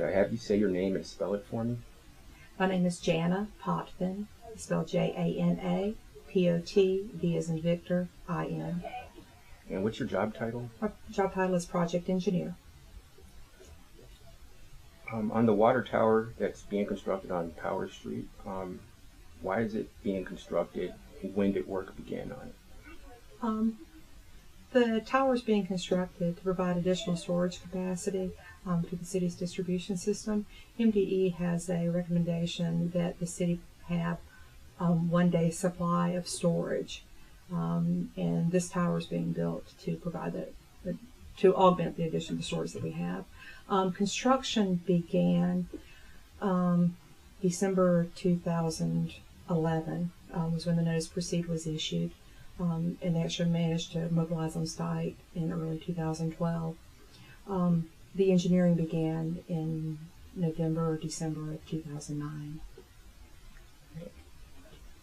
Could I have you say your name and spell it for me? My name is Jana Potvin, spelled Jana Potv as in Victor, In. And what's your job title? My job title is project engineer. On the water tower that's being constructed on Power Street, why is it being constructed and when did work begin on it? The tower is being constructed to provide additional storage capacity to the city's distribution system. MDE has a recommendation that the city have 1 day supply of storage, and this tower is being built to provide that, to augment the additional storage that we have. Construction began December 2011 was when the notice to proceed was issued, and they actually managed to mobilize on site in early 2012. The engineering began in November or December of 2009.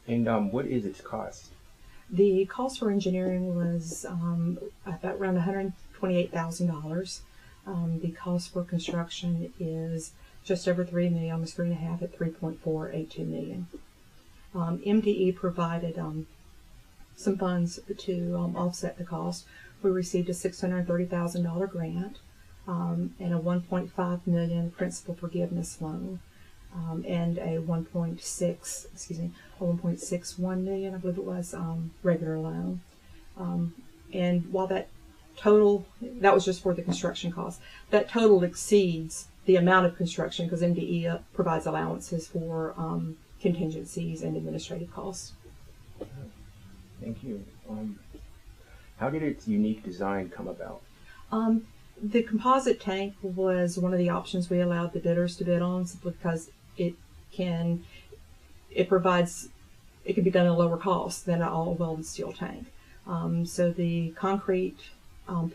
And what is its cost? The cost for engineering was about around $128,000. The cost for construction is just over $3 million, almost $3.5 at $3.482 million. MDE provided some funds to offset the cost. We received a $630,000 grant and a $1.5 million principal forgiveness loan, and a $1.61 million, I believe it was, regular loan. And while that was just for the construction cost. That total exceeds the amount of construction because MDE provides allowances for contingencies and administrative costs. Thank you. How did its unique design come about? The composite tank was one of the options we allowed the bidders to bid on simply because it can be done at a lower cost than an all welded steel tank. So the concrete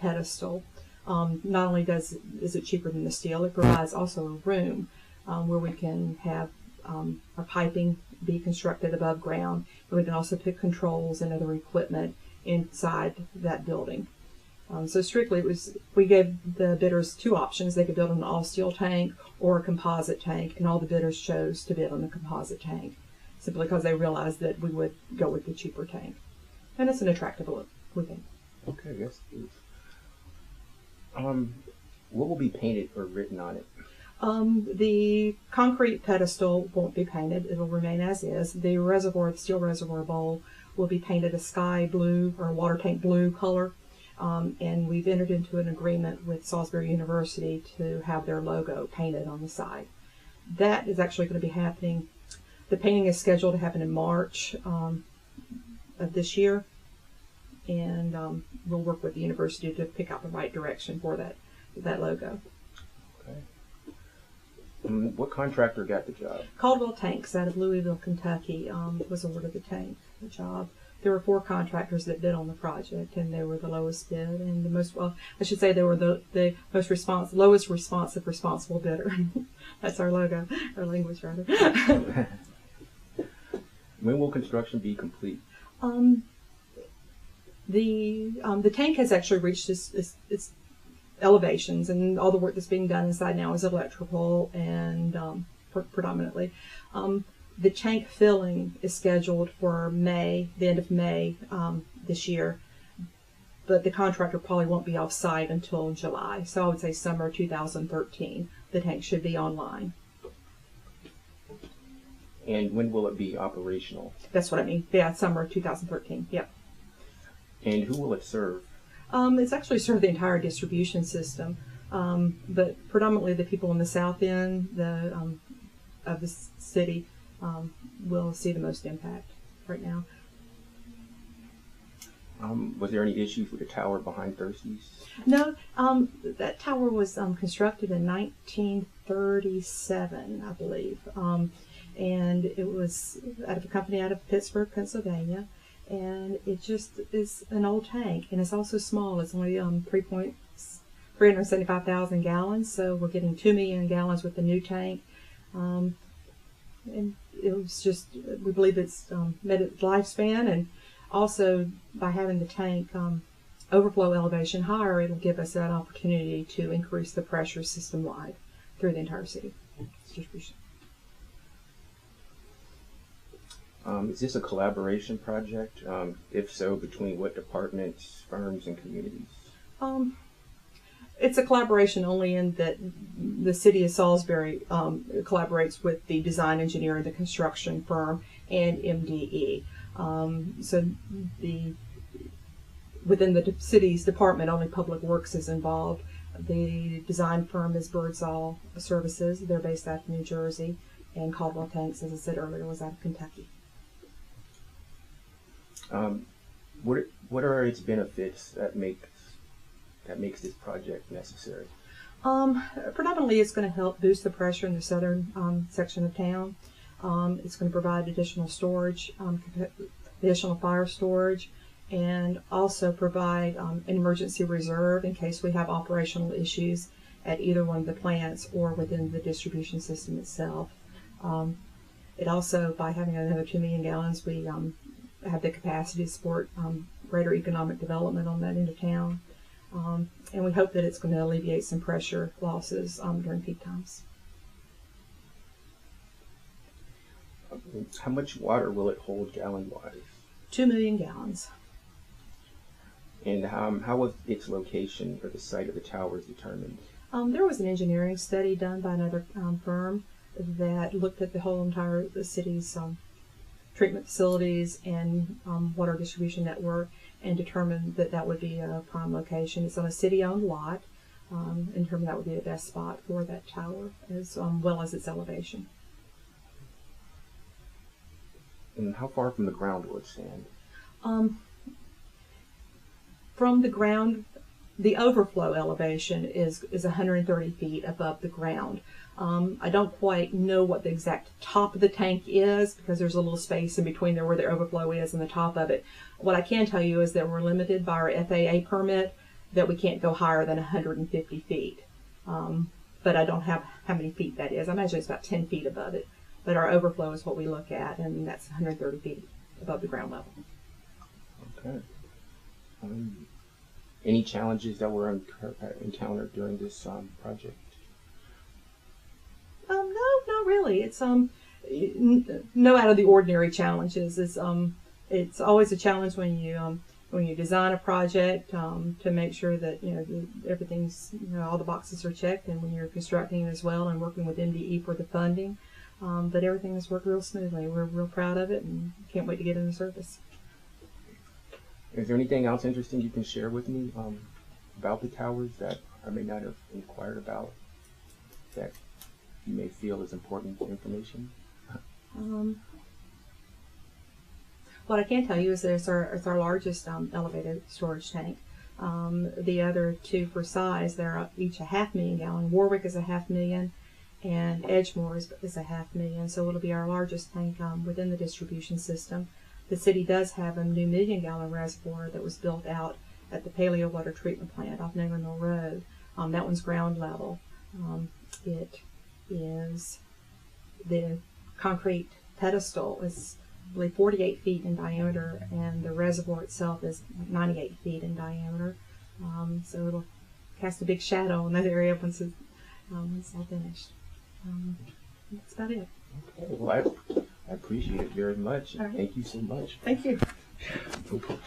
pedestal, not only is it cheaper than the steel, it provides also a room where we can have our piping be constructed above ground, and we can also put controls and other equipment inside that building. So strictly, we gave the bidders two options. They could build an all-steel tank or a composite tank, and all the bidders chose to bid on the composite tank, simply because they realized that we would go with the cheaper tank. And it's an attractive look, we think. Okay, yes, please. What will be painted or written on it? The concrete pedestal won't be painted. It'll remain as is. The reservoir, the steel reservoir bowl, will be painted a sky blue or water tank blue color. And we've entered into an agreement with Salisbury University to have their logo painted on the side. That is actually going to be happening. The painting is scheduled to happen in March of this year, and we'll work with the university to pick out the right direction for that logo. Okay. What contractor got the job? Caldwell Tanks out of Louisville, Kentucky, was awarded the job. There were 4 contractors that bid on the project, and they were the lowest bid and the most, well, I should say they were the lowest responsive responsible bidder. That's our logo, our language rather. When will construction be complete? The tank has actually reached its elevations, and all the work that's being done inside now is electrical and predominantly. The tank filling is scheduled for May, the end of May this year, but the contractor probably won't be off site until July. So I would say summer 2013, the tank should be online. And when will it be operational? That's what I mean. Yeah, summer 2013. Yep. And who will it serve? It's actually served the entire distribution system, but predominantly the people in the south end of the city will see the most impact right now. Was there any issues with the tower behind Thirsties? No, that tower was constructed in 1937, I believe, and it was out of a company out of Pittsburgh, Pennsylvania, and it just is an old tank, and it's also small. It's only 375,000 gallons, so we're getting 2 million gallons with the new tank. And it was just, we believe it's met its lifespan, and also by having the tank overflow elevation higher, it'll give us that opportunity to increase the pressure system-wide through the entire city. Distribution. Is this a collaboration project? If so, between what departments, firms, and communities? It's a collaboration only in that the city of Salisbury collaborates with the design engineer, the construction firm, and MDE. So within the city's department, only Public Works is involved. The design firm is Birdsall Services. They're based out of New Jersey, and Caldwell Tanks, as I said earlier, was out of Kentucky. What are its benefits that makes this project necessary? Predominantly, it's going to help boost the pressure in the southern section of town. It's going to provide additional storage, additional fire storage, and also provide an emergency reserve in case we have operational issues at either one of the plants or within the distribution system itself. It also, by having another 2 million gallons, we have the capacity to support greater economic development on that end of town. And we hope that it's going to alleviate some pressure losses during peak times. How much water will it hold gallon-wise? 2 million gallons. And how was its location or the site of the towers determined? There was an engineering study done by another firm that looked at the whole entire city's treatment facilities and water distribution network, and determined that that would be a prime location. It's on a city-owned lot, and determined that would be the best spot for that tower, as well as its elevation. And how far from the ground will it stand? From the ground, the overflow elevation is 130 feet above the ground. I don't quite know what the exact top of the tank is, because there's a little space in between there where the overflow is and the top of it. What I can tell you is that we're limited by our FAA permit, that we can't go higher than 150 feet. But I don't have how many feet that is. I imagine it's about 10 feet above it. But our overflow is what we look at, and that's 130 feet above the ground level. Okay. Any challenges that were encountered during this project? No, not really. It's no out of the ordinary challenges. It's always a challenge when you design a project to make sure that everything's all the boxes are checked, and when you're constructing it as well and working with MDE for the funding. But everything has worked real smoothly. We're real proud of it and can't wait to get into service. Is there anything else interesting you can share with me about the towers that I may not have inquired about, that you may feel is important information? What I can tell you is that it's our largest elevated storage tank. The other two for size, they're each a 500,000 gallon. Warwick is a 500,000. And Edgemoor is a 500,000, so it'll be our largest tank within the distribution system. The city does have a new 1 million gallon reservoir that was built out at the Paleo Water Treatment Plant off Naylor Mill Road. That one's ground level. It is, the concrete pedestal is, I believe, 48 feet in diameter, and the reservoir itself is 98 feet in diameter. So it'll cast a big shadow in that area once it's all finished. That's about it. Okay, well, I appreciate it very much. All right. Thank you so much. Thank you. Okay.